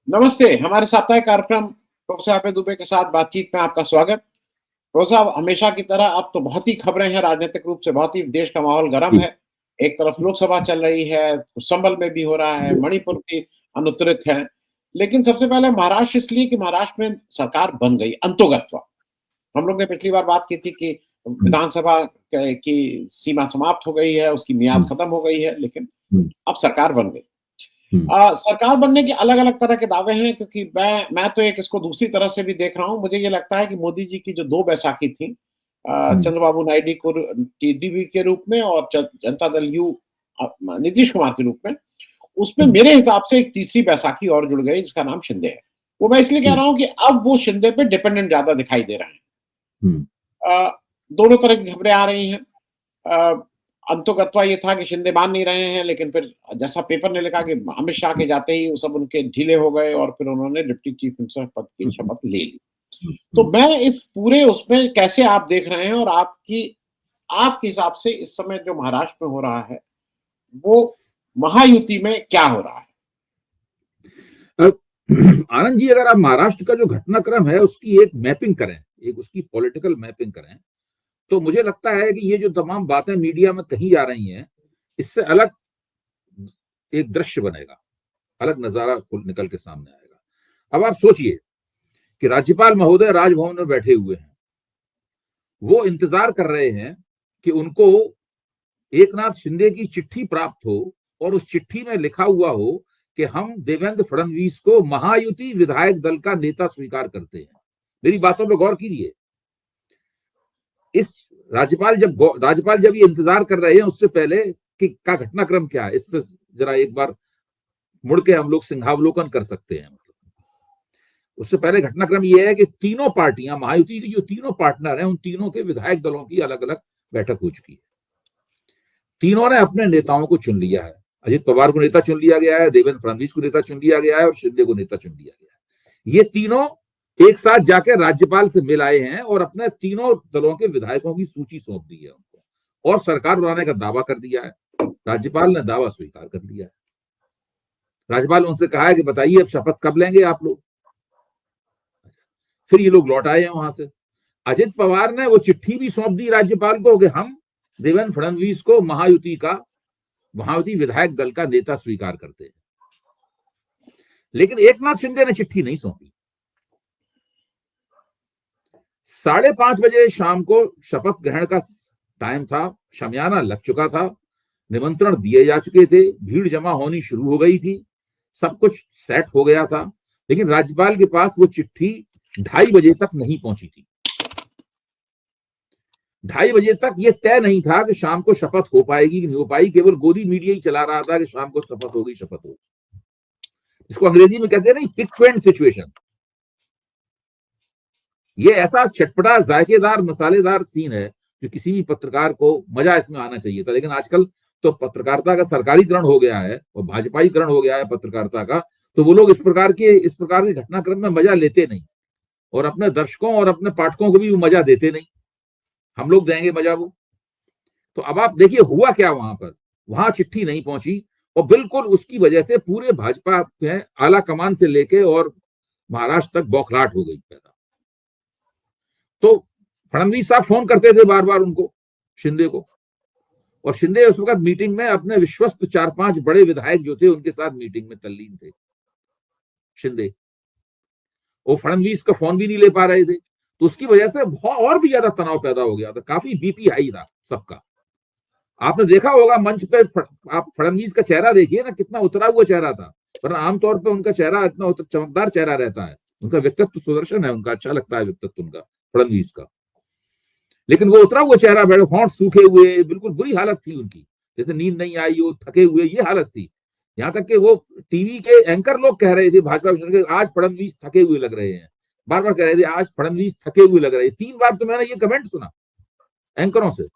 नमस्ते, हमारे साप्ताहिक कार्यक्रम प्रोफेसर अभय दुबे के साथ बातचीत में आपका स्वागत। प्रोफेसर साहब, हमेशा की तरह अब तो बहुत ही खबरें हैं, राजनीतिक रूप से बहुत ही देश का माहौल गर्म जी, है। एक तरफ लोकसभा चल रही है, कुछ संभल में भी हो रहा है, जी, मणिपुर भी अनुत्तरित है। लेकिन सबसे पहले महाराष्ट्र, इसलिए कि महाराष्ट्र में सरकार बन गई अंतोगत्वा। हम लोग ने पिछली बार बात की थी कि हुँ, विधानसभा क की सीमा समाप्त हो गई है, उसकी मियाद हुँ, खत्म हो गई है, लेकिन हुँ, अब सरकार बन गई। हुँ, सरकार बनने के अलग-अलग तरह के दावे हैं, क्योंकि मैं तो एक इसको दूसरी तरह से भी देख रहा हूँ। मुझे ये लगता है कि मोदी जी की जो 2 बैसाखी थी, हुँ, चंद्रबाबू नायडू को टीडीपी के रूप में और जनता दल यू नीतीश कुमार के रूप में, उसमें हुँ, मेरे हिसाब से एक तीसरी बैसाखी और जुड़ गई, जिसका नाम शिंदे है। वो मैं इसलिए कह जी, रहा हूँ कि अब वो शिंदे पे डिपेंडेंट ज़्यादा दिखाई दे रहे हैं। हुँ, अ, दोनों तरह की खबरें आ रही हैं। अ, अंतोगत्वा ये था कि शिंदे मान नहीं रहे हैं, लेकिन फिर जैसा पेपर ने लिखा कि अमित शाह के जाते ही वो सब उनके ढीले हो गए और फिर उन्होंने डिप्टी चीफ मिनिस्टर पद की हुँ, हुँ, शपथ ले ली। हुँ, तो हुँ। मैं इस पूरे उसमें कैसे आप देख रहे हैं, और आपके हिसाब से इस समय जो महाराष्ट्र में हो रहा है, वो महायुति में क्या हो रहा है? अ, आनंद जी, अगर आप महाराष्ट्र का जो घटनाक्रम है उसकी एक मैपिंग करें, एक उसकी पॉलिटिकल मैपिंग करें, तो मुझे लगता है कि ये जो तमाम बातें मीडिया में कही जा रही हैं, इससे अलग एक दृश्य बनेगा, अलग नज़ारा खुल निकल के सामने आएगा। अब आप सोचिए कि राज्यपाल महोदय राजभवन में बैठे हुए हैं, वो इंतज़ार कर रहे हैं कि उनको एकनाथ शिंदे की चिट्ठी प्राप्त हो और उस चिट्ठी में लिखा हुआ हो कि हम देवेंद्र फडणवीस को महायुति विधायक दल का नेता स्वीकार करते हैं। मेरी बातों पर गौर कीजिए। इस राज्यपाल जब ये इंतजार कर रहे हैं, उससे पहले कि का घटनाक्रम क्या है, इससे जरा एक बार मुड़ के हम लोग सिंहावलोकन कर सकते हैं। उससे पहले घटनाक्रम ये है कि तीनों पार्टियां, महायुति की जो तीनों पार्टनर हैं, उन तीनों के विधायक दलों की अलग अलग बैठक हो चुकी है। तीनों ने अपने नेताओं को चुन लिया है। अजित पवार को नेता चुन लिया गया है, देवेंद्र फडणवीस को नेता चुन लिया गया है और शिंदे को नेता चुन लिया गया है। ये तीनों एक साथ जाकर राज्यपाल से मिल आए हैं और अपने तीनों दलों के विधायकों की सूची सौंप दी है उनको और सरकार बनाने का दावा कर दिया है। राज्यपाल ने दावा स्वीकार कर लिया है। राज्यपाल ने उनसे कहा है कि बताइए अब शपथ कब लेंगे आप लोग। फिर ये लोग लौट आए हैं वहां से। अजित पवार ने वो चिट्ठी भी सौंप दी राज्यपाल को कि हम देवेंद्र फडणवीस को महायुति विधायक दल का नेता स्वीकार करते हैं। लेकिन एकनाथ शिंदे ने चिट्ठी नहीं सौंपी। 5:30 बजे शाम को शपथ ग्रहण का टाइम था, शमियाना लग चुका था, निमंत्रण दिए जा चुके थे, भीड़ जमा होनी शुरू हो गई थी, सब कुछ सेट हो गया था, लेकिन राज्यपाल के पास वो चिट्ठी 2:30 बजे तक नहीं पहुंची थी। 2:30 बजे तक ये तय नहीं था कि शाम को शपथ हो पाएगी कि नहीं हो पाएगी। केवल गोदी मीडिया ही चला रहा था कि शाम को शपथ होगी, शपथ होगी। इसको अंग्रेजी में कहते हैं ना, पिक टू एंड सिचुएशन। ये ऐसा चटपटा जायकेदार मसालेदार सीन है जो किसी भी पत्रकार को मजा इसमें आना चाहिए था। लेकिन आजकल तो पत्रकारिता का सरकारीकरण हो गया है और भाजपाईकरण हो गया है पत्रकारिता का, तो वो लोग इस प्रकार के घटनाक्रम में मजा लेते नहीं और अपने दर्शकों और अपने पाठकों को भी वो मजा देते नहीं। हम लोग देंगे मजा वो। तो अब आप देखिए हुआ क्या वहां पर। वहां चिट्ठी नहीं पहुंची और बिल्कुल उसकी वजह से पूरे भाजपा के आला कमान से लेके और महाराष्ट्र तक बौखलाहट हो गई पैदा। तो फडणवीस साहब फोन करते थे बार बार उनको, शिंदे को, और शिंदे उस वक्त मीटिंग में अपने विश्वस्त 4-5 बड़े विधायक जो थे उनके साथ मीटिंग में तल्लीन थे शिंदे। वो फडणवीस का फोन भी नहीं ले पा रहे थे, तो उसकी वजह से बहुत और भी ज्यादा तनाव पैदा हो गया था। काफी बीपी हाई था सबका। आपने देखा होगा मंच पे आप फडणवीस का चेहरा देखिए ना, कितना उतरा हुआ चेहरा था, वरना आमतौर पर उनका चेहरा इतना चमकदार चेहरा रहता है। उनका व्यक्तित्व सुदर्शन है, उनका अच्छा लगता है व्यक्तित्व उनका, फडणवीस का। लेकिन वो उतरा हुआ चेहरा, बड़े होंठ सूखे हुए, बिल्कुल बुरी हालत थी उनकी, जैसे नींद नहीं आई हो, थके हुए, ये हालत थी। यहाँ तक कि वो टीवी के एंकर लोग कह रहे थे भाजपा के, आज फडणवीस थके हुए लग रहे हैं। बार बार कह रहे थे आज फडणवीस थके हुए लग रहे हैं। 3 बार तो मैंने ये कमेंट सुना एंकरों से।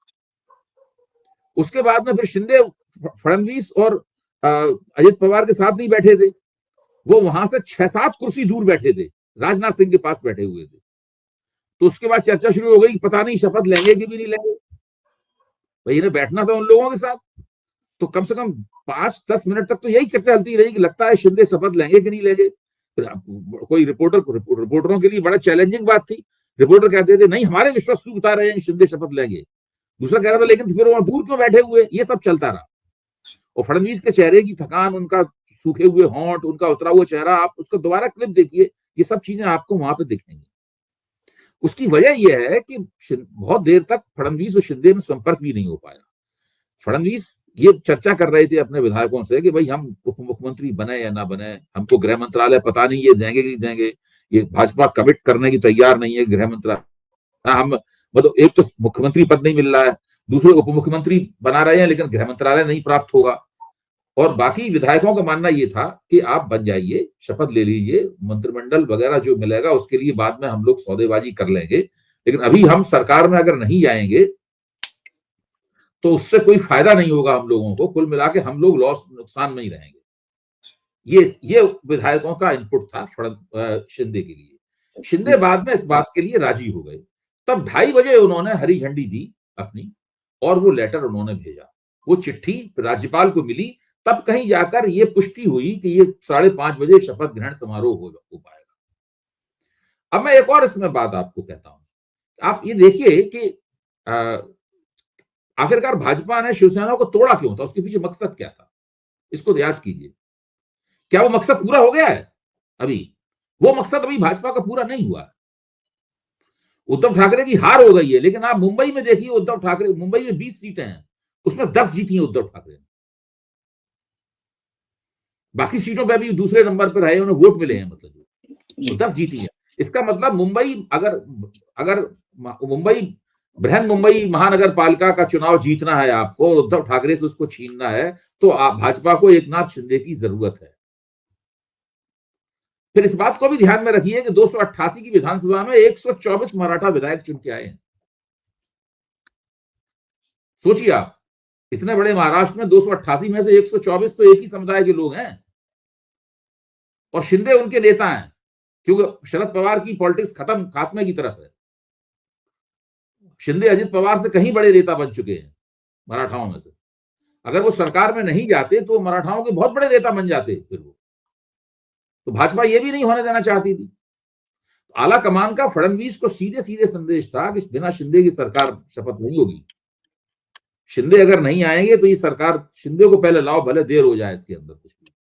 उसके बाद में फिर शिंदे फडणवीस और अजित पवार के साथ नहीं बैठे थे, वो वहां से 6-7 कुर्सी दूर बैठे थे, राजनाथ सिंह के पास बैठे हुए थे। तो उसके बाद चर्चा शुरू हो गई, पता नहीं शपथ लेंगे कि भी नहीं लेंगे। भाई इन्हें बैठना था उन लोगों के साथ, तो कम से कम 5-10 मिनट तक तो यही चर्चा चलती रही कि लगता है शिंदे शपथ लेंगे कि नहीं लेंगे। कोई रिपोर्टरों के लिए बड़ा चैलेंजिंग बात थी। रिपोर्टर कहते थे नहीं हमारे विश्वासू बता रहे हैं शिंदे शपथ लेंगे, दूसरा कह रहा था लेकिन फिर वो दूर क्यों बैठे हुए, ये सब चलता रहा। और फडणवीस के चेहरे की थकान, उनका सूखे हुए होंठ, उनका उतरा हुआ चेहरा, आप उसका दोबारा क्लिप देखिए, ये सब चीजें आपको वहां पे दिखेंगी। उसकी वजह यह है कि बहुत देर तक फडणवीस और शिंदे में संपर्क भी नहीं हो पाया। फडणवीस ये चर्चा कर रहे थे अपने विधायकों से कि भाई हम उप मुख्यमंत्री बने या ना बने, हमको गृह मंत्रालय पता नहीं ये देंगे कि नहीं देंगे, ये भाजपा कमिट करने की तैयार नहीं है गृह मंत्रालय, हम मतलब एक तो मुख्यमंत्री पद नहीं मिल रहा है, दूसरे उप मुख्यमंत्री बना रहे हैं लेकिन गृह मंत्रालय नहीं प्राप्त होगा। और बाकी विधायकों का मानना ये था कि आप बन जाइए, शपथ ले लीजिए, मंत्रिमंडल वगैरह जो मिलेगा उसके लिए बाद में हम लोग सौदेबाजी कर लेंगे, लेकिन अभी हम सरकार में अगर नहीं आएंगे तो उससे कोई फायदा नहीं होगा हम लोगों को, कुल मिला के हम लोग लॉस नुकसान में ही रहेंगे। ये विधायकों का इनपुट था शिंदे के लिए। शिंदे बाद में इस बात के लिए राजी हो गए। तब 2:30 बजे उन्होंने हरी झंडी दी अपनी, और वो लेटर उन्होंने भेजा, वो चिट्ठी राज्यपाल को मिली, तब कहीं जाकर ये पुष्टि हुई कि ये 5:30 बजे शपथ ग्रहण समारोह हो पाएगा। अब मैं एक और इसमें बात आपको कहता हूं, आप ये देखिए कि आखिरकार भाजपा ने शिवसेना को तोड़ा क्यों था, उसके पीछे मकसद क्या था, इसको याद कीजिए। क्या वो मकसद पूरा हो गया है? अभी वो मकसद अभी भाजपा का पूरा नहीं हुआ। उद्धव ठाकरे की हार हो गई है, लेकिन आप मुंबई में देखिए, उद्धव ठाकरे, मुंबई में 20 सीटें हैं, उसमें 10 जीती हैं उद्धव ठाकरे ने, बाकी सीटों पर भी दूसरे नंबर पर रहे, उन्हें वोट मिले हैं, मतलब 10 जीती है। इसका मतलब मुंबई, अगर बृहन मुंबई महानगर पालिका का चुनाव जीतना है आपको, उद्धव ठाकरे से उसको छीनना है, तो भाजपा को एकनाथ शिंदे की जरूरत है। फिर इस बात को भी ध्यान में रखिए कि 288 की विधानसभा में 124 मराठा विधायक चुन के आए हैं। सोचिए आप, इतने बड़े महाराष्ट्र में 288 में से 124 तो एक ही समुदाय के लोग हैं, और शिंदे उनके नेता हैं, क्योंकि शरद पवार की पॉलिटिक्स खात्मे की तरफ है। शिंदे अजित पवार से कहीं बड़े नेता बन चुके हैं मराठाओं में से। अगर वो सरकार में नहीं जाते तो मराठाओं के बहुत बड़े नेता बन जाते फिर वो, तो भाजपा ये भी नहीं होने देना चाहती थी। आला कमान का फडणवीस को सीधे सीधे संदेश था कि बिना शिंदे की सरकार शपथ नहीं होगी, शिंदे अगर नहीं आएंगे तो ये सरकार, शिंदे को पहले लाओ, भले देर हो जाए इसके अंदर कुछ भी।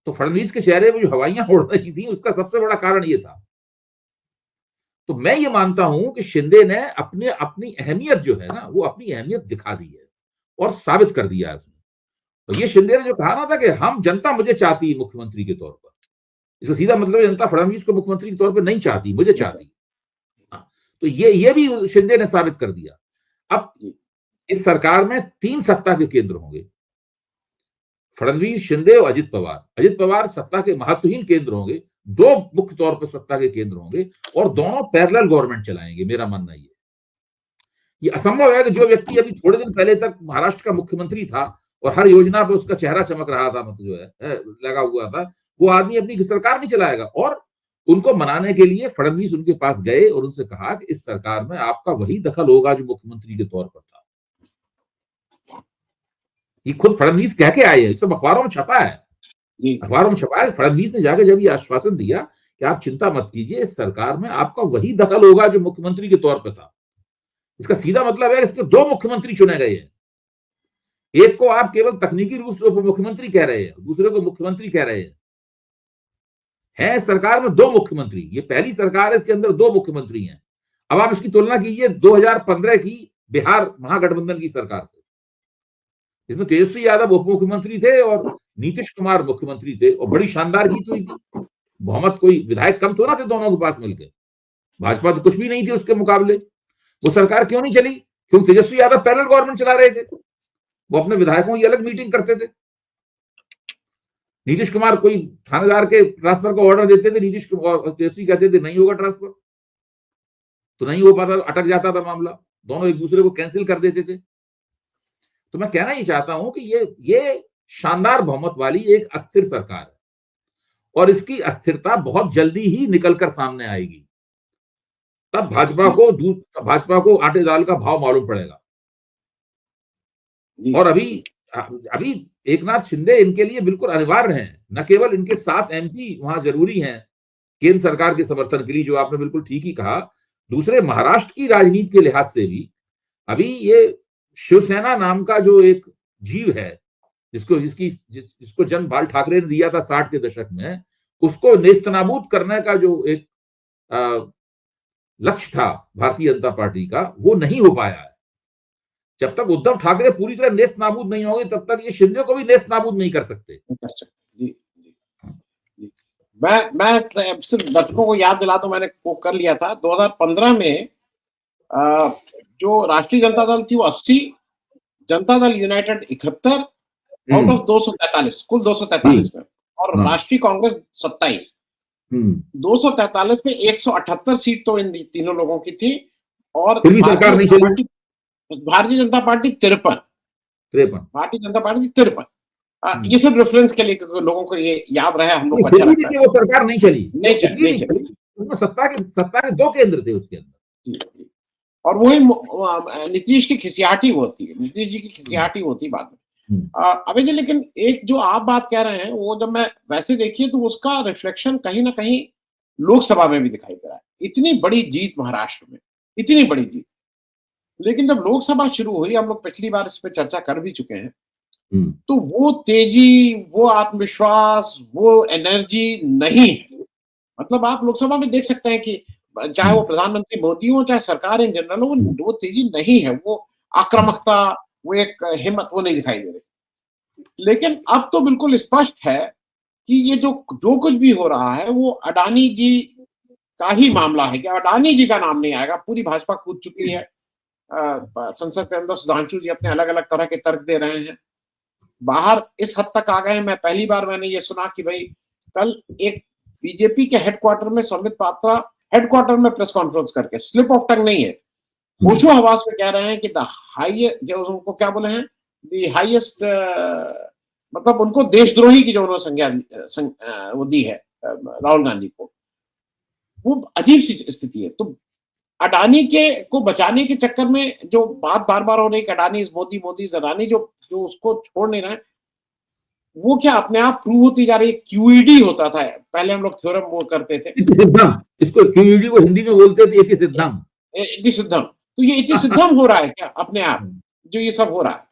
तो फडणवीस के चेहरे में जो हवाइयां उड़ रही थी उसका सबसे बड़ा कारण ये था। तो मैं ये मानता हूं कि शिंदे ने अपनी अहमियत जो है ना, वो अपनी अहमियत दिखा दी है और साबित कर दिया है उसने। तो ये शिंदे ने जो कहा ना था कि हम, जनता मुझे चाहती है मुख्यमंत्री के तौर पर, इसका सीधा मतलब जनता फडणवीस को मुख्यमंत्री के तौर पर नहीं चाहती, मुझे चाहती। तो ये भी शिंदे ने साबित कर दिया। अब इस सरकार में 3 सत्ता के केंद्र होंगे, फडणवीस, शिंदे और अजित पवार। अजित पवार सत्ता के महत्वहीन केंद्र होंगे, 2 मुख्य तौर पर सत्ता के केंद्र होंगे, और दोनों पैरेलल गवर्नमेंट चलाएंगे। मेरा मानना ये असंभव है कि जो व्यक्ति अभी थोड़े दिन पहले तक महाराष्ट्र का मुख्यमंत्री था और हर योजना पर उसका चेहरा चमक रहा था, मतलब जो है लगा हुआ था, वो आदमी अपनी सरकार नहीं चलाएगा। और उनको मनाने के लिए फडणवीस उनके पास गए और उनसे कहा कि इस सरकार में आपका वही दखल होगा जो मुख्यमंत्री के तौर पर था। ये खुद फडणवीस कह के आए हैं, सब अखबारों में छपा है, अखबारों में छपा है। फडणवीस ने जाकर जब ये आश्वासन दिया कि आप चिंता मत कीजिए, इस सरकार में आपका वही दखल होगा जो मुख्यमंत्री के तौर पर था, इसका सीधा मतलब है इसके 2 मुख्यमंत्री चुने गए हैं। एक को आप केवल तकनीकी रूप से उप मुख्यमंत्री कह रहे हैं, दूसरे को मुख्यमंत्री कह रहे हैं। सरकार में 2 मुख्यमंत्री, ये पहली सरकार है इसके अंदर 2 मुख्यमंत्री हैं। अब आप इसकी तुलना कीजिए 2015 की बिहार महागठबंधन की सरकार से, इसमें तेजस्वी यादव उप मुख्यमंत्री थे और नीतीश कुमार मुख्यमंत्री थे, और बड़ी शानदार जीत हुई थी। बहुमत, कोई विधायक कम तो ना थे दोनों के पास मिलकर, भाजपा तो कुछ भी नहीं थी उसके मुकाबले। वो सरकार क्यों नहीं चली? क्योंकि तेजस्वी यादव पैरेलल गवर्नमेंट चला रहे थे, वो अपने विधायकों की अलग मीटिंग करते थे। नीतीश कुमार कोई थानेदार के ट्रांसफर का ऑर्डर देते थे, नीतीश कुमार, तेजस्वी कहते थे नहीं होगा ट्रांसफर, तो नहीं हो पाता, अटक जाता था मामला, दोनों एक दूसरे को कैंसिल कर देते थे। तो मैं कहना ही चाहता हूं कि ये शानदार बहुमत वाली एक अस्थिर सरकार है, और इसकी अस्थिरता बहुत जल्दी ही निकलकर सामने आएगी। तब भाजपा को आटे दाल का भाव मालूम पड़ेगा। और अभी अभी एकनाथ शिंदे इनके लिए बिल्कुल अनिवार्य हैं, न केवल इनके 7 MP वहां जरूरी हैं केंद्र सरकार के समर्थन के लिए, जो आपने बिल्कुल ठीक ही कहा, दूसरे महाराष्ट्र की राजनीति के लिहाज से भी अभी ये शिवसेना नाम का जो एक जीव है, जिसको जन्म बाल ठाकरे ने दिया था 60 के दशक में, उसको नेस्तनाबूद करने का जो एक लक्ष्य था भारतीय जनता पार्टी का, वो नहीं हो पाया है। जब तक उद्धव ठाकरे पूरी तरह नेस्त नाबूद नहीं होंगे, तब तक ये शिंदे को भी नेस्त नाबूद नहीं कर सकते। जी, जी। मैं सिर्फ बच्चों को याद दिला, तो मैंने वो कर लिया था 2015 में जो राष्ट्रीय जनता दल थी वो 80, Janata Dal United 71 out of 243, कुल 243 में, और राष्ट्रीय कांग्रेस 27। 243 में 178 सीट तो इन तीनों लोगों की थी, और सरकार नहीं चली। Bharatiya Janata party 53, Bharatiya Janata party 53। ये सब रेफरेंस के लिए, क्योंकि लोगों को ये याद रहे, हम लोग अच्छा लगता है। वो सरकार नहीं चली, नहीं चली। उसमें सत्ता के 2 केंद्र थे उसके अंदर, और वही नीतीश की खिसियाटी होती है, नीतीश जी की खिसियाटी होती बाद में। अभी जी, लेकिन एक जो आप बात कह रहे हैं, वो जब मैं वैसे देखिए तो उसका रिफ्लेक्शन कहीं ना कहीं लोकसभा में भी दिखाई दे रहा है। इतनी बड़ी जीत महाराष्ट्र में, इतनी बड़ी जीत, लेकिन जब लोकसभा शुरू हुई, हम लोग पिछली बार इस पर चर्चा कर भी चुके हैं, तो वो तेजी, वो आत्मविश्वास, वो एनर्जी नहीं है। मतलब आप लोकसभा में देख सकते हैं कि चाहे वो प्रधानमंत्री मोदी हो, चाहे सरकार इन जनरल हो, वो तेजी नहीं है, वो आक्रामकता, वो एक हिम्मत, वो नहीं दिखाई दे रही। लेकिन अब तो बिल्कुल स्पष्ट है कि ये जो कुछ भी हो रहा है, वो अडानी जी का ही मामला है, कि अडानी जी का नाम नहीं आएगा। पूरी भाजपा कूद चुकी है संसद के अंदर। सुधांशु जी अपने अलग अलग तरह के तर्क दे रहे हैं, बाहर इस हद तक आ गए। मैं पहली बार मैंने ये सुना कि भाई कल एक बीजेपी के हेडक्वार्टर में संबित पात्रा हेडक्वार्टर में प्रेस कॉन्फ्रेंस करके, स्लिप ऑफ टंग नहीं है, होशो हवास में कह रहे हैं कि द हाईएस्ट, जो उनको क्या बोले हैं, द हाईएस्ट, मतलब उनको देशद्रोही की जो उन्होंने संज्ञा वो दी है राहुल गांधी को। वो अजीब सी स्थिति है। तो अडानी के को बचाने के चक्कर में जो बात बार बार हो रही है कि अडानी इज मोदी, मोदी इज अडानी, जो उसको छोड़ नहीं रहा है, वो क्या अपने आप प्रूव होती जा रही है। क्यूईडी होता था पहले, हम लोग थ्योरम वो करते थे, इसको क्यूईडी को हिंदी में बोलते थे इति सिद्धम। इति सिद्धम, तो ये इति सिद्धम हो रहा है क्या अपने आप, जो ये सब हो रहा है?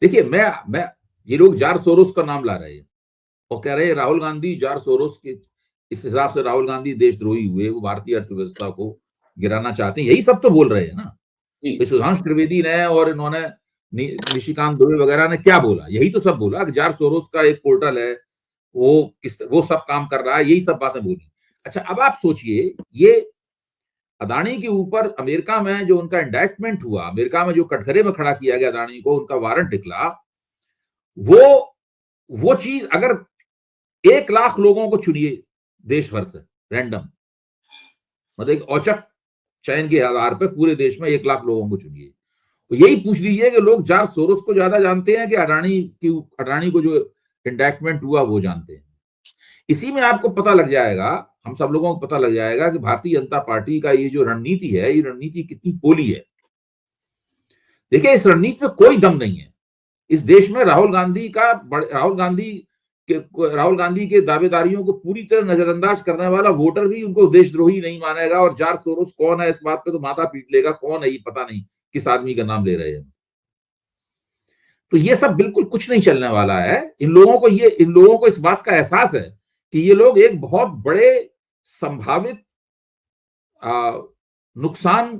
देखिए, मैं ये लोग जॉर्ज सोरोस का नाम ला रहे हैं और कह रहे हैं राहुल गांधी जॉर्ज सोरोस के, इस हिसाब से राहुल गांधी देशद्रोही हुए, वो भारतीय अर्थव्यवस्था को गिराना चाहते हैं, यही सब तो बोल रहे हैं ना। सुधांशु त्रिवेदी ने और इन्होंने निशिकांत दुबे वगैरह ने क्या बोला, यही तो सब बोला कि जॉर्ज सोरोस का एक पोर्टल है, वो सब काम कर रहा है, यही सब बातें बोली। अच्छा, अब आप सोचिए, ये अदानी के ऊपर अमेरिका में जो उनका इंडाइटमेंट हुआ, अमेरिका में जो कटघरे में खड़ा किया गया अदानी को, उनका वारंट निकला, वो चीज अगर 1 लाख लोगों को चुनिए देश भर से रैंडम, मतलब एक औचक चयन के आधार पर पूरे देश में 1 लाख लोगों को चुनिए, तो यही पूछ लीजिए कि लोग जॉर्ज सोरोस को ज्यादा जानते हैं कि अडानी को जो इंडाइटमेंट हुआ वो जानते हैं। इसी में आपको पता लग जाएगा, हम सब लोगों को पता लग जाएगा कि भारतीय जनता पार्टी का ये जो रणनीति है, ये रणनीति कितनी पोली है। देखिए, इस रणनीति में कोई दम नहीं है। इस देश में राहुल गांधी के दावेदारियों को पूरी तरह नजरअंदाज करने वाला वोटर भी उनको देशद्रोही नहीं मानेगा। और जॉर्ज सोरोस कौन है, इस बात पे तो माथा पीट लेगा, कौन है ये पता नहीं, किस आदमी का नाम ले रहे हैं। तो ये सब बिल्कुल कुछ नहीं चलने वाला है। इन लोगों को इस बात का एहसास है कि ये लोग एक बहुत बड़े संभावित नुकसान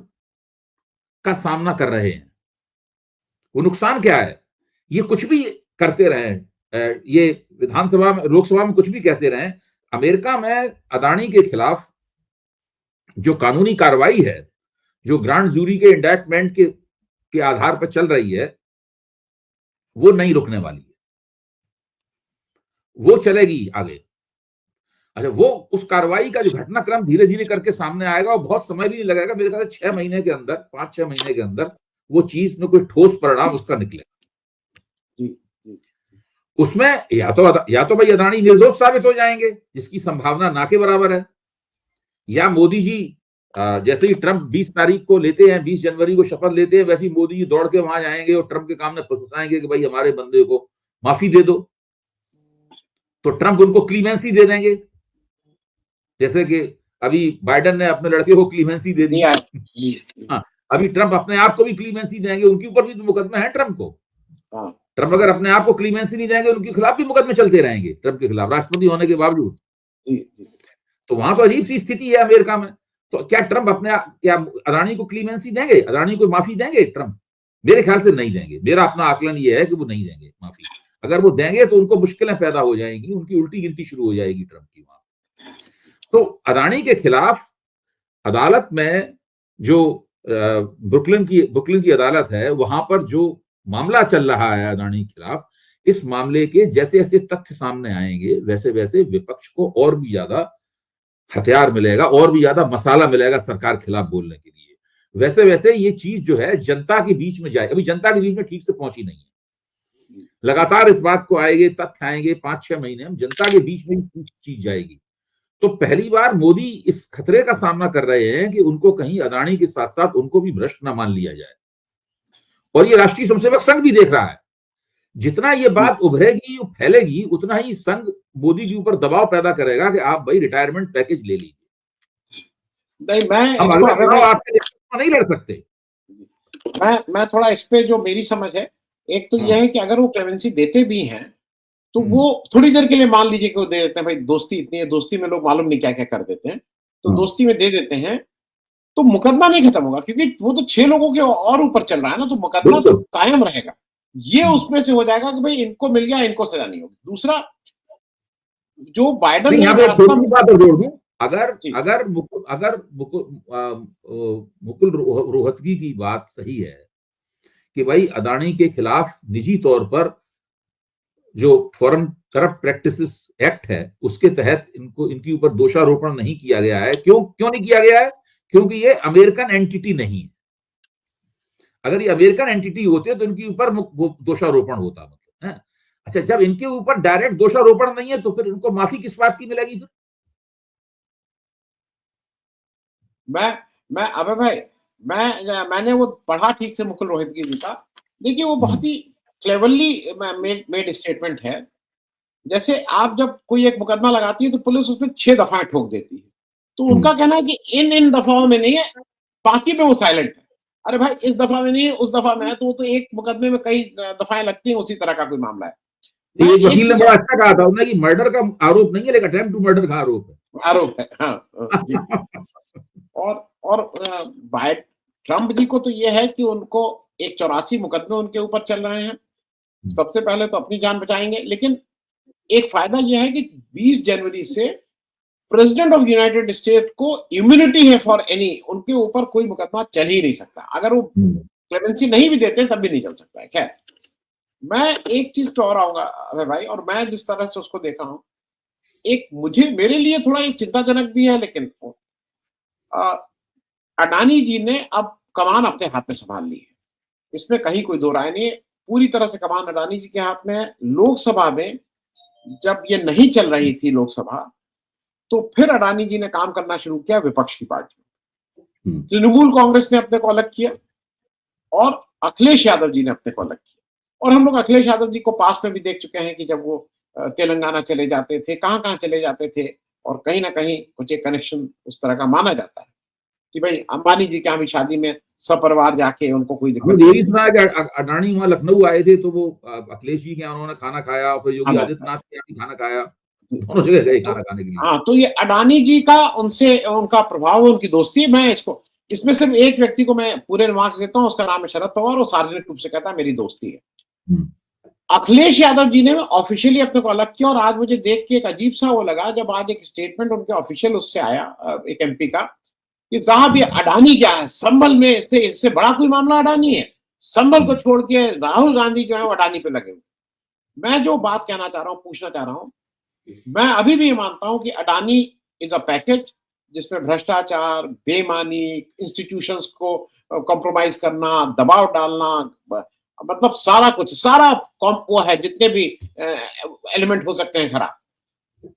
का सामना कर रहे हैं। वो नुकसान क्या है? ये कुछ भी करते रहे, ये विधानसभा में, लोकसभा में कुछ भी कहते रहे, अमेरिका में अदानी के खिलाफ जो कानूनी कार्रवाई है, जो ग्रांड जूरी के इंडाइटमेंट के आधार पर चल रही है, वो नहीं रुकने वाली है, वो चलेगी आगे। अच्छा, वो उस कार्रवाई का जो घटनाक्रम धीरे धीरे करके सामने आएगा और बहुत समय भी नहीं लगेगा, मेरे ख्याल से 6 महीने के अंदर, 5-6 महीने के अंदर वो चीज में कुछ ठोस परिणाम उसका निकलेगा। उसमें या तो भाई अदानी निर्दोष साबित हो जाएंगे, जिसकी संभावना ना के बराबर है, या मोदी जी जैसे ही ट्रंप 20 तारीख को लेते हैं, 20 जनवरी को शपथ लेते हैं, वैसे ही मोदी जी दौड़ के वहां जाएंगे और ट्रंप के काम में फंसाएंगे कि भाई हमारे बंदे को माफी दे दो। तो ट्रंप उनको क्लीमेंसी दे देंगे, जैसे कि अभी बाइडेन ने अपने लड़के को क्लीमेंसी दे दी। हाँ, अभी ट्रंप अपने आप को भी क्लीमेंसी देंगे, उनके ऊपर भी मुकदमे हैं ट्रंप को। ट्रंप अगर अपने आप को क्लीमेंसी नहीं देंगे, उनके खिलाफ भी मुकदमे चलते रहेंगे, ट्रंप के खिलाफ, राष्ट्रपति होने के बावजूद। तो वहां तो अजीब सी स्थिति है अमेरिका में। तो क्या ट्रंप अपने क्या अदानी को क्लीमेंसी देंगे, अदानी को माफी देंगे ट्रंप? मेरे ख्याल से नहीं देंगे। मेरा अपना आकलन ये है कि वो नहीं देंगे माफी। अगर वो देंगे तो उनको मुश्किलें पैदा हो जाएंगी, उनकी उल्टी गिनती शुरू हो जाएगी ट्रंप की वहां। तो अदानी के खिलाफ अदालत में जो ब्रुकलिन की अदालत है, वहां पर जो मामला चल रहा है अदानी के खिलाफ, इस मामले के जैसे जैसे तथ्य सामने आएंगे, वैसे वैसे विपक्ष को और भी ज्यादा हथियार मिलेगा, और भी ज्यादा मसाला मिलेगा सरकार के खिलाफ बोलने के लिए। वैसे वैसे ये चीज जो है जनता के बीच में जाए, अभी जनता के बीच में ठीक से पहुंची नहीं है। लगातार इस बात को आएंगे, तथ्य आएंगे, 5-6 महीने में जनता के बीच में चीज जाएगी। तो पहली बार मोदी इस खतरे का सामना कर रहे हैं कि उनको कहीं अदानी के साथ साथ उनको भी भ्रष्ट न मान लिया जाए। और ये राष्ट्रीय स्वयंसेवक संघ भी देख रहा है। जितना ये बात उभरेगी, फैलेगी, उतना ही संघ मोदी जी ऊपर दबाव पैदा करेगा कि आप भाई रिटायरमेंट पैकेज ले लीजिए। नहीं, मैं हम अगला चुनाव आपके नहीं लड़ सकते। मैं थोड़ा इस पे जो मेरी समझ है, एक तो यह है कि अगर वो क्लेमेंसी देते भी हैं तो वो थोड़ी देर के लिए मान लीजिए कि वो दे देते हैं, भाई दोस्ती इतनी है, दोस्ती में लोग मालूम नहीं क्या क्या कर देते हैं, तो दोस्ती में दे देते हैं, तो मुकदमा नहीं खत्म होगा, क्योंकि वो तो 6 लोगों के और ऊपर चल रहा है ना, तो मुकदमा तो कायम रहेगा। ये उसमें से हो जाएगा कि भाई इनको मिल गया, इनको सजा नहीं होगी। दूसरा, जो बाइडेन ने अगर मुकुल रोहतगी की बात सही है कि भाई अदानी के खिलाफ निजी तौर पर जो फॉरेन करप्ट प्रैक्टिसेस एक्ट है, उसके तहत इनके ऊपर दोषारोपण नहीं किया गया है। क्यों नहीं किया गया है? क्योंकि ये अमेरिकन एंटिटी नहीं है। अगर ये अमेरिकन एंटिटी होते तो इनके ऊपर दोषारोपण होता, मतलब है। अच्छा, जब इनके ऊपर डायरेक्ट दोषारोपण नहीं है तो फिर इनको माफी किस बात की मिलेगी फिर? मैं अबे भाई, मैंने वो पढ़ा ठीक से मुकुल रोहतगी जी का। देखिए, वो बहुत ही क्लेवरली मेड स्टेटमेंट है। जैसे आप जब कोई एक मुकदमा लगाती है तो पुलिस उसमें 6 दफाएं ठोक देती है, तो उनका कहना है कि इन दफाओं में नहीं है, बाकी में वो साइलेंट है। अरे भाई, इस दफा में नहीं है, उस दफा में है, तो वो तो एक मुकदमे में कई दफाएं लगती हैं, उसी तरह का कोई मामला है। एक वकील ने बड़ा अच्छा कहा था उन्होंने कि मर्डर का आरोप नहीं है, लेकिन अटेम्प्ट टू मर्डर का आरोप है। हाँ जी। और ट्रंप जी को तो ये है कि उनको एक 84 मुकदमे उनके ऊपर चल रहे हैं। सबसे पहले तो अपनी जान बचाएंगे, लेकिन एक फायदा यह है कि 20 जनवरी से प्रेसिडेंट ऑफ यूनाइटेड स्टेट को इम्यूनिटी है फॉर एनी, उनके ऊपर कोई मुकदमा चल ही नहीं सकता। अगर वो क्लेमेंसी नहीं भी देते तब भी नहीं चल सकता है। खैर, मैं एक चीज पे और आऊंगा अबे भाई, और मैं जिस तरह से उसको देखा हूं, एक मेरे लिए थोड़ा ये चिंताजनक भी है, लेकिन अडानी जी ने अब कमान अपने हाथ में संभाल ली है, इसमें कहीं कोई दो राय नहीं है। पूरी तरह से कमान अडानी जी के हाथ में है। लोकसभा में जब ये नहीं चल रही थी लोकसभा, तो फिर अडानी जी ने काम करना शुरू किया विपक्ष की पार्टी। तृणमूल कांग्रेस ने अपने को अलग किया और अखिलेश यादव जी ने अपने को अलग किया। और हम लोग अखिलेश यादव जी को पास में भी देख चुके हैं कि जब वो तेलंगाना चले जाते थे, कहां चले जाते थे, और कहीं ना कहीं कुछ एक कनेक्शन उस तरह का माना जाता है कि भाई अंबानी जी के यहाँ भी शादी में सपरिवार जाके उनको कोई दिक्कत नहीं। ये सुना कि अडानी वहां लखनऊ आए थे तो वो अखिलेश जी के यहाँ उन्होंने खाना खाया, फिर योगी आदित्यनाथ के यहाँ भी खाना खाया, दोनों जगह गए खाना खाने के लिए। हाँ, तो ये अडानी जी का उनसे उनका प्रभाव, उनकी दोस्ती। मैं इसमें सिर्फ एक व्यक्ति को मैं पूरे मार्क्स देता हूँ, उसका नाम है शरद पवार, और सार्वजनिक रूप से कहता है मेरी दोस्ती है। अखिलेश यादव जी ने ऑफिशियली अपने को अलग किया, और आज मुझे देख के एक अजीब सा वो लगा जब आज एक स्टेटमेंट उनके ऑफिशियल उससे आया, एक एमपी का, कि साहब ये अडानी क्या है, संभल में इससे बड़ा कोई मामला अडानी है, संभल को छोड़ के राहुल गांधी जो है वो अडानी पे लगे हुए। मैं जो बात कहना चाह रहा हूँ, पूछना चाह रहा हूँ, मैं अभी भी ये मानता हूं कि अडानी इज अ पैकेज जिसमें भ्रष्टाचार, बेईमानी, इंस्टीट्यूशंस को कॉम्प्रोमाइज करना, दबाव डालना, मतलब सारा कुछ, सारा वो है, जितने भी एलिमेंट हो सकते हैं खराब।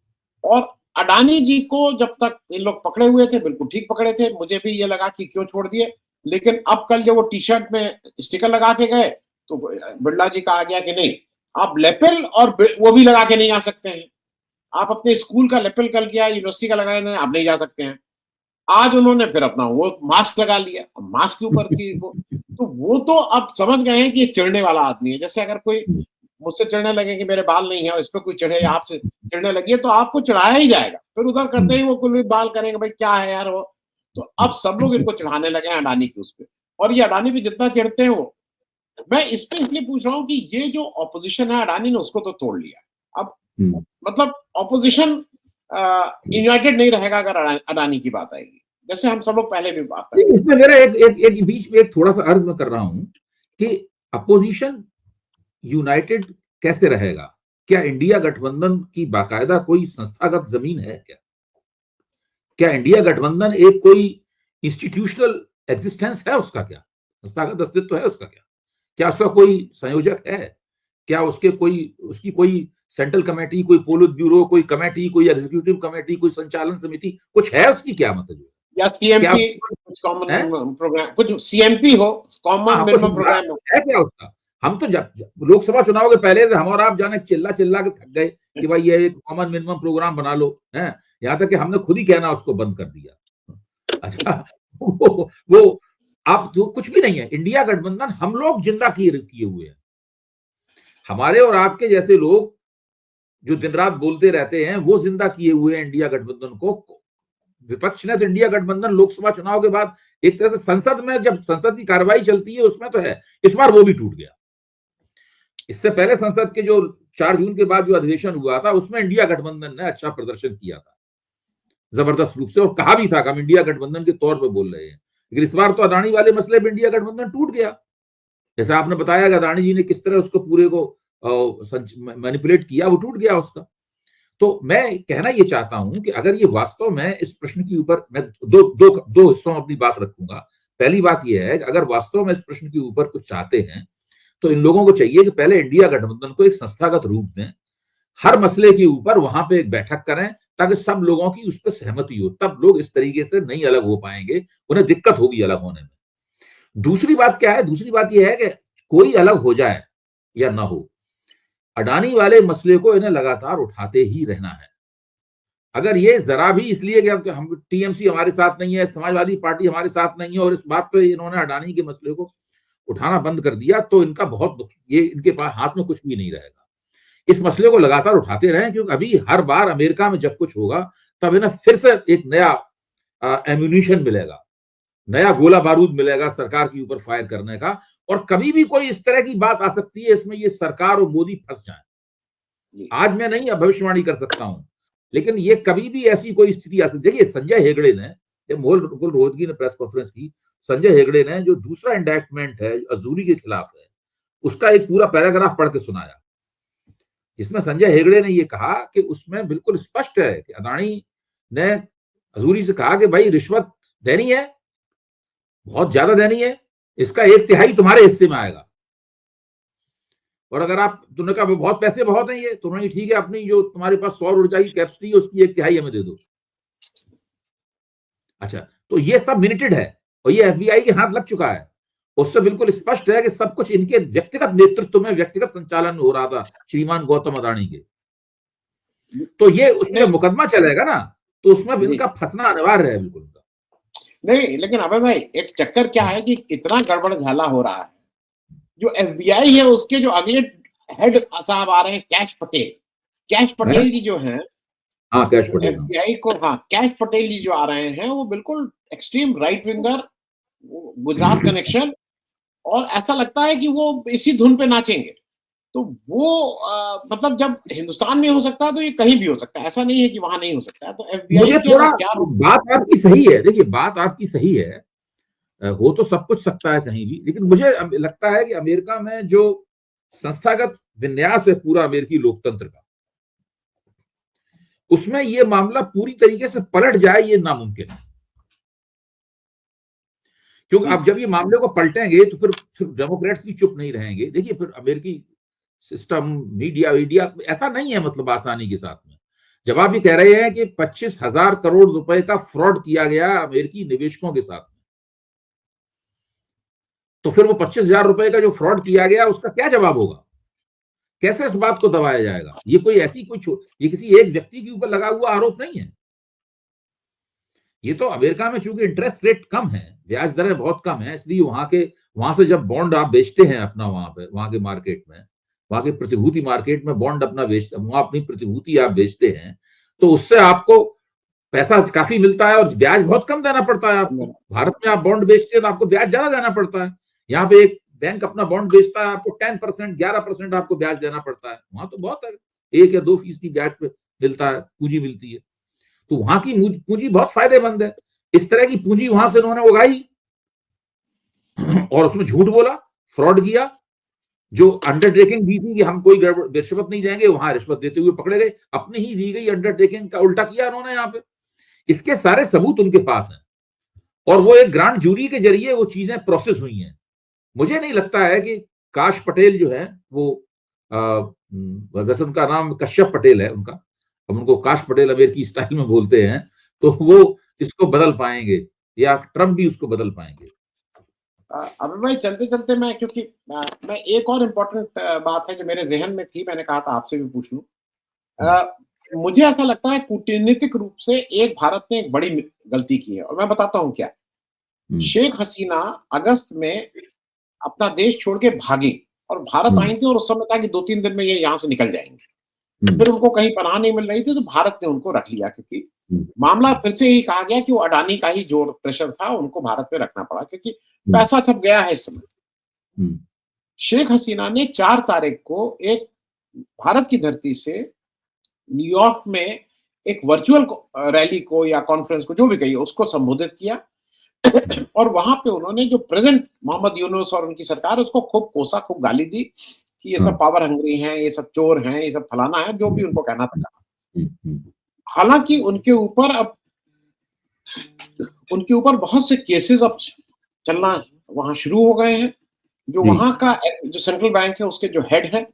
और अडानी जी को जब तक इन लोग पकड़े हुए थे बिल्कुल ठीक पकड़े थे, मुझे भी ये लगा कि क्यों छोड़ दिए, लेकिन अब कल जो वो टी-शर्ट में स्टिकर लगा के गए, तो बिरला जी का आ गया कि नहीं, आप लैपल और वो भी लगा के नहीं आ सकते हैं। आप अपने स्कूल का लैपल कल किया, यूनिवर्सिटी का लगाए आप नहीं जा सकते हैं। आज उन्होंने फिर अपना वो मास्क लगा लिया, मास्क के ऊपर की वो तो अब समझ गए हैं कि ये चिढ़ने वाला आदमी है। जैसे अगर कोई मुझसे चिढ़ने लगे कि मेरे बाल नहीं है और इस पे कोई चिढ़े, आपसे चिढ़ने लगी है, तो आपको चिढ़ाया ही जाएगा। फिर उधर करते ही वो कुल भी बाल करेंगे, भाई क्या है यार वो। तो अब सब लोग इनको चिढ़ाने लगे हैं अडानी के उस पे, और ये अडानी भी जितना चिढ़ते हैं वो। मैं इस पे इसलिए पूछ रहा हूँ कि ये जो ऑपोजिशन है, अडानी ने उसको तो तोड़ लिया। अब मतलब ऑपोजिशन यूनाइटेड नहीं रहेगा अगर अडानी की बात आएगी, जैसे हम सब लोग पहले भी बात करें। इसमें मेरा एक बीच में एक थोड़ा सा अर्ज मैं कर रहा हूं कि अपोजिशन यूनाइटेड कैसे रहेगा? क्या इंडिया गठबंधन की बाकायदा कोई संस्थागत जमीन है क्या? क्या इंडिया गठबंधन एक कोई इंस्टीट्यूशनल एग्जिस्टेंस है उसका? क्या संस्थागत अस्तित्व है उसका? क्या उसका कोई संयोजक है? क्या उसकी कोई सेंट्रल कमेटी, कोई पोलित ब्यूरो, कोई कमेटी, कोई एग्जीक्यूटिव कमेटी, कोई संचालन समिति कुछ है उसकी? क्या मतलब या सीएमपी, कुछ कॉमन प्रोग्राम, कुछ सीएमपी हो, कॉमन मिनिमम प्रोग्राम है क्या उसका? हम तो जब लोकसभा चुनाव के पहले से हम और आप जाने चिल्ला के थक गए कि भाई ये एक कॉमन मिनिमम प्रोग्राम बना लो, है यहाँ तक कि हमने खुद ही कहना उसको बंद कर दिया। अच्छा, वो आप तो कुछ भी नहीं है। इंडिया गठबंधन हम लोग जिंदा किए हुए हैं। हमारे और आपके जैसे लोग जो दिन रात बोलते रहते हैं वो जिंदा किए हुए हैं इंडिया गठबंधन को। विपक्ष ने तो इंडिया गठबंधन लोकसभा चुनाव के बाद एक तरह से संसद में, जब संसद की कार्रवाई चलती है उसमें तो है, इस बार वो भी टूट गया। इससे पहले संसद के जो 4 जून के बाद जो अधिवेशन हुआ था उसमें इंडिया गठबंधन ने अच्छा प्रदर्शन किया था जबरदस्त रूप से, और कहा भी था कि हम इंडिया गठबंधन के तौर पर बोल रहे हैं। लेकिन इस बार तो अदानी वाले मसले में इंडिया गठबंधन टूट गया। जैसे आपने बताया कि अदानी जी ने किस तरह उसको पूरे को मैनिपुलेट किया, वो टूट गया उसका। तो मैं कहना ये चाहता हूं कि अगर ये वास्तव में इस प्रश्न के ऊपर, मैं दो हिस्सों में अपनी बात रखूंगा। पहली बात यह है कि अगर वास्तव में इस प्रश्न के ऊपर कुछ चाहते हैं तो इन लोगों को चाहिए कि पहले इंडिया गठबंधन को एक संस्थागत रूप दें, हर मसले के ऊपर वहां पे एक बैठक करें ताकि सब लोगों की उस पर सहमति हो, तब लोग इस तरीके से नहीं अलग हो पाएंगे, उन्हें दिक्कत होगी अलग होने में। दूसरी बात क्या है? दूसरी बात यह है कि कोई अलग हो जाए या ना हो, अडानी वाले मसले को इन्हें लगातार उठाते ही रहना है। अगर ये जरा भी इसलिए कि हम टीएमसी हमारे साथ नहीं है, समाजवादी पार्टी हमारे साथ नहीं है, और इस बात पे इन्होंने अडानी के मसले को उठाना बंद कर दिया, तो इनका बहुत, ये इनके पास हाथ में कुछ भी नहीं रहेगा। इस मसले को लगातार उठाते रहें, क्योंकि अभी हर बार अमेरिका में जब कुछ होगा तब इन्हें फिर से एक नया एम्यूनिशन मिलेगा, नया गोला बारूद मिलेगा सरकार के ऊपर फायर करने का। और कभी भी कोई इस तरह की बात आ सकती है इसमें ये सरकार और मोदी फंस जाए। आज मैं नहीं भविष्यवाणी कर सकता हूं, लेकिन ये कभी भी ऐसी कोई स्थिति आ सकती है। देखिए, संजय हेगड़े ने, जब मुकुल रोहतगी ने प्रेस कॉन्फ्रेंस की, संजय हेगड़े ने जो दूसरा इंडैक्टमेंट है अजूरी के खिलाफ है, उसका एक पूरा पैराग्राफ पढ़ के सुनाया। इसमें संजय हेगड़े ने ये कहा कि उसमें बिल्कुल स्पष्ट है कि अदानी ने अजूरी से कहा कि भाई रिश्वत देनी है, बहुत ज्यादा देनी है, इसका 1/3 तुम्हारे हिस्से में आएगा। और अगर आप, तुमने कहा बहुत पैसे बहुत हैं ये, तो उन्होंने ठीक है, अपनी जो तुम्हारे पास सौर ऊर्जा की कैपेसिटी है उसकी 1/3 हमें दे दो। अच्छा, तो ये सब मिनिटेड है और ये एफबीआई के हाथ लग चुका है। उससे बिल्कुल स्पष्ट है कि सब कुछ इनके व्यक्तिगत नेतृत्व में, व्यक्तिगत संचालन हो रहा था श्रीमान गौतम अदानी के। तो ये उसमें मुकदमा चलेगा ना, तो उसमें इनका फंसना अनिवार्य है बिल्कुल। नहीं, लेकिन अबे भाई, एक चक्कर क्या है कि इतना गड़बड़ झाला हो रहा है, जो एफबीआई है उसके जो अगले हेड साहब आ रहे हैं, कैश पटेल जी जो हैं, कैश पटेल एफबीआई को, कैश पटेल जी जो आ रहे हैं, वो बिल्कुल extreme right winger, Gujarat connection, और ऐसा लगता है कि वो इसी धुन पे नाचेंगे। तो वो मतलब जब हिंदुस्तान में हो सकता है तो ये कहीं भी हो सकता है, ऐसा नहीं है कि वहां नहीं हो सकता है। तो एफबीआई मुझे थोड़ा बात आपकी सही है, देखिए बात आपकी सही है, हो तो सब कुछ सकता है कहीं भी, लेकिन मुझे लगता है कि अमेरिका में जो संस्थागत विन्यास है पूरा अमेरिकी लोकतंत्र का, उसमें ये मामला पूरी तरीके से पलट जाए ये नामुमकिन है। क्योंकि अब जब ये मामले को पलटेंगे तो फिर डेमोक्रेट्स भी चुप नहीं रहेंगे। देखिए, फिर अमेरिकी सिस्टम, मीडिया ऐसा नहीं है मतलब आसानी के साथ में। जब आप ये कह रहे हैं कि 25,000 करोड़ रुपए का फ्रॉड किया गया अमेरिकी निवेशकों के साथ, तो फिर वो 25,000 रुपए का जो फ्रॉड किया गया उसका क्या जवाब होगा? कैसे इस बात को दबाया जाएगा? ये कोई ऐसी ये किसी एक व्यक्ति के ऊपर लगा हुआ आरोप नहीं है। ये तो अमेरिका में चूंकि इंटरेस्ट रेट कम है, ब्याज दरें बहुत कम है, इसलिए वहां से जब बॉन्ड आप बेचते हैं अपना वहां के मार्केट में, वहां के प्रतिभूति मार्केट में बॉन्ड अपना बेचते, वहां अपनी प्रतिभूति आप बेचते हैं, तो उससे आपको पैसा काफी मिलता है और ब्याज बहुत कम देना पड़ता है आपको। भारत में आप बॉन्ड बेचते हैं तो आपको ब्याज ज्यादा देना पड़ता है। यहाँ पे एक बैंक अपना बॉन्ड बेचता है, आपको 10%, 11% आपको ब्याज देना पड़ता है। वहां तो बहुत है, 1 या 2% ब्याज पे मिलता है, पूंजी मिलती है। तो वहां की पूंजी बहुत फायदेमंद है। इस तरह की पूंजी वहां से उन्होंने उगाई और उसमें झूठ बोला, फ्रॉड किया। जो अंडरटेकिंग दी थी कि हम कोई रिश्वत नहीं देंगे, वहां रिश्वत देते हुए पकड़े गए। अपनी ही दी गई अंडरटेकिंग का उल्टा किया उन्होंने यहाँ पे। इसके सारे सबूत उनके पास हैं और वो एक ग्रांड जूरी के जरिए वो चीजें प्रोसेस हुई हैं। मुझे नहीं लगता है कि काश पटेल जो है वो वैसे उनका नाम कश्यप पटेल है उनका, अब उनको काश पटेल अमेरिकी स्टाइल में बोलते हैं, तो वो इसको बदल पाएंगे या ट्रम्प भी उसको बदल पाएंगे। अभी भाई चलते चलते मैं, क्योंकि मैं एक और इम्पोर्टेंट बात है जो मेरे जहन में थी, मैंने कहा था आपसे भी पूछ लूं। मुझे ऐसा लगता है कूटनीतिक रूप से एक भारत ने एक बड़ी गलती की है और मैं बताता हूं क्या। शेख हसीना अगस्त में अपना देश छोड़ के भागी और भारत आई थी और उस समय था कि 2-3 दिन में ये यहाँ से निकल जाएंगे। फिर उनको कहीं पनाह नहीं मिल रही थी तो भारत ने उनको रख लिया, क्योंकि मामला फिर से ही कहा गया कि वो अडानी का ही जो प्रेशर था उनको भारत में रखना पड़ा, क्योंकि पैसा छप गया है इस समय। शेख हसीना ने 4 तारीख को एक भारत की धरती से न्यूयॉर्क में एक वर्चुअल रैली को या कॉन्फ्रेंस को, जो भी कहिए, उसको संबोधित किया और वहां पे उन्होंने जो प्रेजेंट मोहम्मद यूनुस और उनकी सरकार, उसको खूब कोसा, खूब गाली दी कि ये सब पावर हंग्री हैं, ये सब चोर हैं, ये सब फलाना है, जो भी उनको कहना था कहा। हालांकि उनके ऊपर बहुत से केसेस अब चलना वहां शुरू हो गए हैं। जो वहां का जो सेंट्रल बैंक है उसके जो हेड है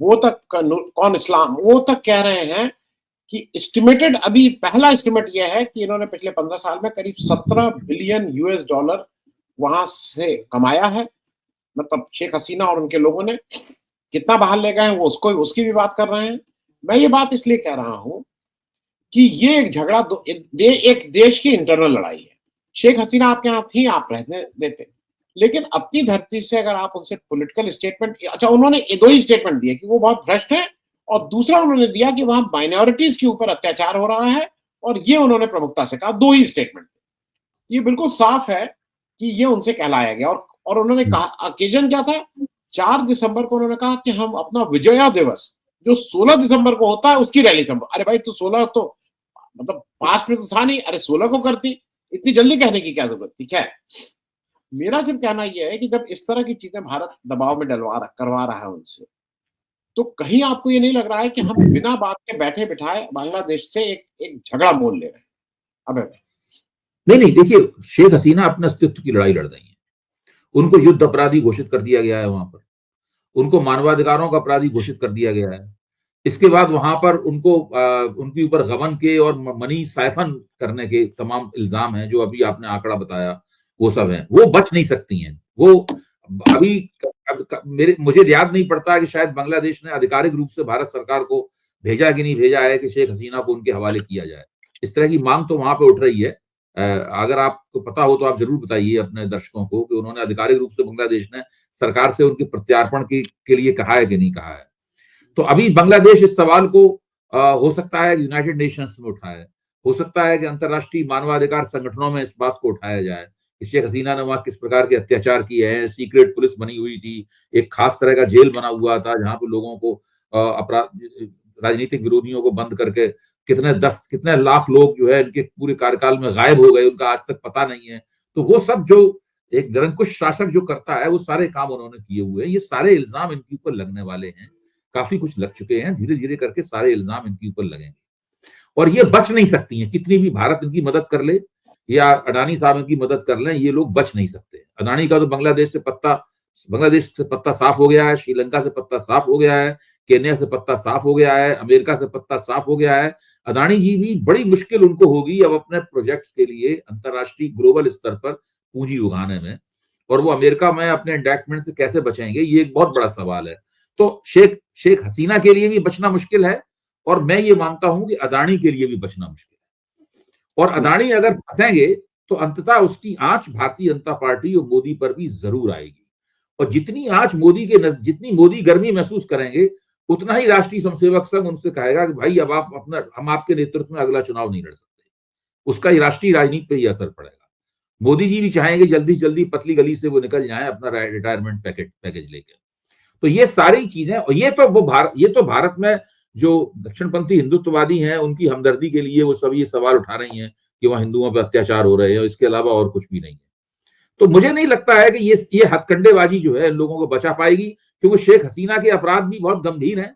वो तक, कौन इस्लाम, वो तक कह रहे हैं कि एस्टिमेटेड, अभी पहला एस्टिमेट यह है कि इन्होंने पिछले 15 साल में करीब 17 बिलियन यूएस डॉलर वहां से कमाया है। मतलब शेख हसीना और उनके लोगों ने कितना बाहर ले गए हैं वो उसकी भी बात कर रहे हैं। मैं ये बात इसलिए कह रहा हूं कि ये एक झगड़ा एक देश की इंटरनल लड़ाई है। शेख हसीना आपके यहाँ थी, आप रहने देते, लेकिन अपनी धरती से अगर आप उनसे पॉलिटिकल स्टेटमेंट, अच्छा उन्होंने 2 ही स्टेटमेंट दिए कि वो बहुत भ्रष्ट है और दूसरा उन्होंने दिया कि वहां माइनॉरिटीज के ऊपर अत्याचार हो रहा है, और ये उन्होंने प्रमुखता से कहा। 2 ही स्टेटमेंट, ये बिल्कुल साफ है कि ये उनसे कहलाया गया। और उन्होंने कहा ओकेजन क्या था, 4 दिसंबर को उन्होंने कहा कि हम अपना विजया दिवस जो 16 दिसंबर को होता है उसकी रैली संभव। अरे भाई, तो 16 तो मतलब पास में तो था नहीं, अरे 16 को करती, इतनी जल्दी कहने की क्या जरूरत थी। क्या है, मेरा सिर्फ कहना यह है कि जब इस तरह की चीजें भारत दबाव में करवा रहा है उनसे, तो कहीं आपको ये नहीं लग रहा है कि हम बिना बात के बैठे बिठाए बांग्लादेश से एक झगड़ा मोल ले रहे हैं? अबे नहीं, देखिए, शेख हसीना अपने अस्तित्व की लड़ाई लड़ रही है। उनको युद्ध अपराधी घोषित कर दिया गया है वहां पर, उनको मानवाधिकारों का अपराधी घोषित कर दिया गया है। इसके बाद वहां पर उनके ऊपर गबन के और मनी साइफन करने के तमाम इल्जाम हैं, जो अभी आपने आंकड़ा बताया वो सब है। वो बच नहीं सकती हैं। वो अभी मुझे याद नहीं पड़ता कि शायद बांग्लादेश ने आधिकारिक रूप से भारत सरकार को भेजा कि नहीं भेजा है कि शेख हसीना को उनके हवाले किया जाए। इस तरह की मांग तो वहां पे उठ रही है। अगर आपको पता हो तो आप जरूर बताइए अपने दर्शकों को कि उन्होंने आधिकारिक रूप से बांग्लादेश ने सरकार से उनके प्रत्यार्पण के लिए कहा है कि नहीं कहा है। तो अभी बांग्लादेश इस सवाल को हो सकता है यूनाइटेड नेशंस में उठाए, हो सकता है कि अंतर्राष्ट्रीय मानवाधिकार संगठनों में इस बात को उठाया जाए कि शेख हसीना ने वहां किस प्रकार के अत्याचार किए हैं। सीक्रेट पुलिस बनी हुई थी, एक खास तरह का जेल बना हुआ था जहां पे लोगों को अपराध, राजनीतिक विरोधियों को बंद करके कितने लाख लोग जो है इनके पूरे कार्यकाल में गायब हो गए, उनका आज तक पता नहीं है। तो वो सब जो एक निरंकुश शासक जो करता है वो सारे काम उन्होंने किए हुए हैं। ये सारे इल्जाम इनके ऊपर लगने वाले हैं, काफी कुछ लग चुके हैं, धीरे धीरे करके सारे इल्जाम इनके ऊपर लगेंगे और ये बच नहीं सकती हैं। कितनी भी भारत इनकी मदद कर ले या अडानी साहब इनकी मदद कर लें, ये लोग बच नहीं सकते। अडानी का तो बांग्लादेश से पत्ता साफ हो गया है, श्रीलंका से पत्ता साफ हो गया है, केन्या से पत्ता साफ हो गया है, अमेरिका से पत्ता साफ हो गया है। अदानी जी भी बड़ी मुश्किल उनको होगी अब अपने प्रोजेक्ट्स के लिए अंतर्राष्ट्रीय ग्लोबल स्तर पर पूंजी उगाने में, और वो अमेरिका में अपने इंडेक्टमेंट से कैसे बचेंगे, ये एक बहुत बड़ा सवाल है। तो शेख हसीना के लिए भी बचना मुश्किल है, और मैं ये मानता हूं कि अदानी के लिए भी बचना मुश्किल है। और अदानी अगर फंसेंगे तो अंततः उसकी आंच भारतीय जनता पार्टी और मोदी पर भी जरूर आएगी, और जितनी मोदी गर्मी महसूस करेंगे, उतना ही राष्ट्रीय स्वयंसेवक संघ उनसे कहेगा कि भाई अब हम आपके नेतृत्व में अगला चुनाव नहीं लड़ सकते। उसका ही राष्ट्रीय राजनीति पे ही असर पड़ेगा। मोदी जी भी चाहेंगे जल्दी जल्दी पतली गली से वो निकल जाए अपना रिटायरमेंट पैकेज लेके। तो ये सारी चीजें, और ये तो भारत में जो दक्षिणपंथी हिंदुत्ववादी हैं उनकी हमदर्दी के लिए वो सब ये सवाल उठा रही हैं कि वहां हिंदुओं पर अत्याचार हो रहे हैं, इसके अलावा और कुछ भी नहीं है। तो मुझे नहीं लगता है कि ये हथकंडेबाजी जो है लोगों को बचा पाएगी, क्योंकि शेख हसीना के अपराध भी बहुत गंभीर हैं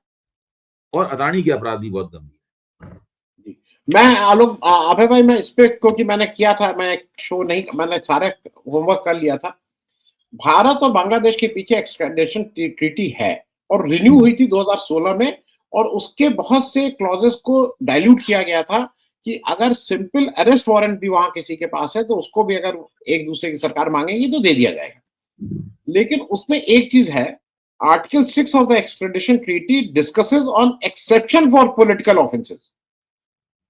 और अदानी के अपराध भी बहुत गंभीर हैं। मैं आलोक अभय भाई, मैं इस पे, क्योंकि मैंने किया था, मैं शो नहीं, मैंने सारे होमवर्क कर लिया था। भारत और बांग्लादेश के पीछे एक्सट्राडिशन ट्रीटी है और रिन्यू हुई थी 2016 में, और उसके बहुत से क्लॉजेस को डाइल्यूट किया गया था कि अगर सिंपल अरेस्ट वारंट भी वहां किसी के पास है तो उसको भी अगर एक दूसरे की सरकार मांगेगी तो दे दिया जाएगा। लेकिन उसमें एक चीज है, article 6 of the extradition treaty discusses on exception for political offences,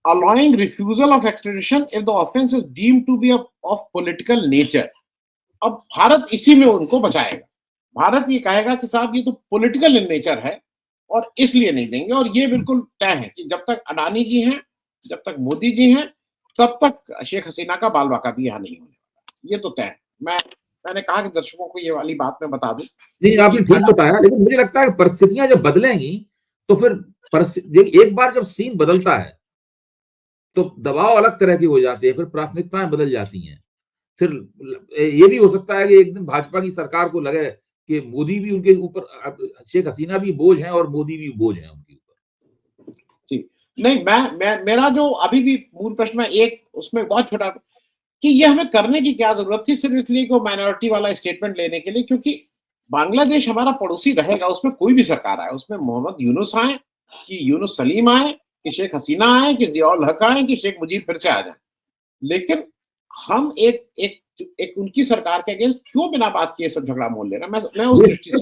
allowing refusal of extradition if the offense is deemed to be of political nature। अब भारत इसी में उनको बचाएगा। भारत ये कहेगा कि साहब ये तो पॉलिटिकल इन नेचर है और इसलिए नहीं देंगे, और ये बिल्कुल तय है कि जब तक अडानी जी हैं, जब तक मोदी जी हैं, तब तक शेख हसीना का बाल बाका भी यहाँ नहीं होने वाला। ये तो तय है। मैंने कहा कि दर्शकों को ये वाली बात मैं बता दूं। नहीं, आपने ठीक बताया, लेकिन मुझे लगता है परिस्थितियां जब बदलेंगी तो फिर एक बार जब सीन बदलता है तो दबाव अलग तरह के हो जाते हैं, फिर प्राथमिकताएं बदल जाती हैं। फिर ये भी हो सकता है कि एक दिन भाजपा की सरकार को लगे कि मोदी भी उनके ऊपर, शेख हसीना भी बोझ हैं और मोदी भी बोझ हैं उनके ऊपर। जी नहीं, मेरा जो अभी भी मूल प्रश्न है एक उसमें बहुत छोटा, कि ये हमें करने की क्या जरूरत थी सिर्फ इसलिए को माइनॉरिटी वाला स्टेटमेंट लेने के लिए, क्योंकि बांग्लादेश हमारा पड़ोसी रहेगा, उसमें कोई भी सरकार आए, उसमें मोहम्मद यूनुस आए कि यूनुस सलीम आए कि शेख हसीना आए कि जियाउल हक आए कि शेख मुजीब फिर से आ जाए, लेकिन हम एक उनकी सरकार के अगेंस्ट क्यों बिना बात किए सब झगड़ा मोल ले रहे हैं? मैं उस दृष्टि से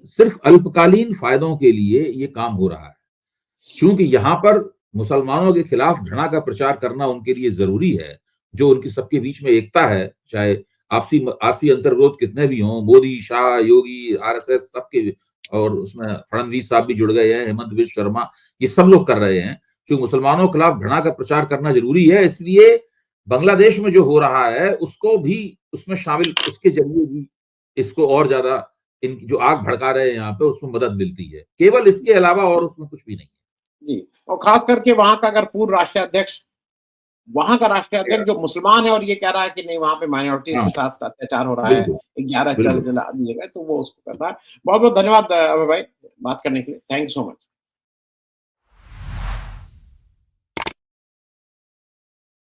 सिर्फ अल्पकालीन फायदों के लिए ये काम हो रहा है, क्योंकि यहाँ पर मुसलमानों के खिलाफ घृणा का प्रचार करना उनके लिए जरूरी है। जो उनकी सबके बीच में एकता है, चाहे आपसी अंतर्विरोध कितने भी हों, मोदी, शाह, योगी, आरएसएस सबके, और उसमें फडणवीस साहब भी जुड़ गए हैं, हेमंत बिश्व शर्मा, ये सब लोग कर रहे हैं। जो मुसलमानों के खिलाफ घृणा का प्रचार करना जरूरी है, इसलिए बांग्लादेश में जो हो रहा है उसको भी उसमें शामिल, उसके जरिए भी इसको और ज्यादा, इनकी जो आग भड़का रहे हैं यहाँ पे, उसमें मदद मिलती है, केवल इसके अलावा और उसमें कुछ भी नहीं जी। और खास करके वहां का अगर पूर्व राष्ट्रीय अध्यक्ष, वहां का राष्ट्रीय अध्यक्ष जो मुसलमान है और ये कह रहा है कि नहीं वहां पे माइनॉरिटीज के साथ अत्याचार हो रहा है, 11 चर्च दिए गए, तो वो उसको करता है। बहुत बहुत धन्यवाद अभय भाई बात करने के लिए, थैंक यू सो मच।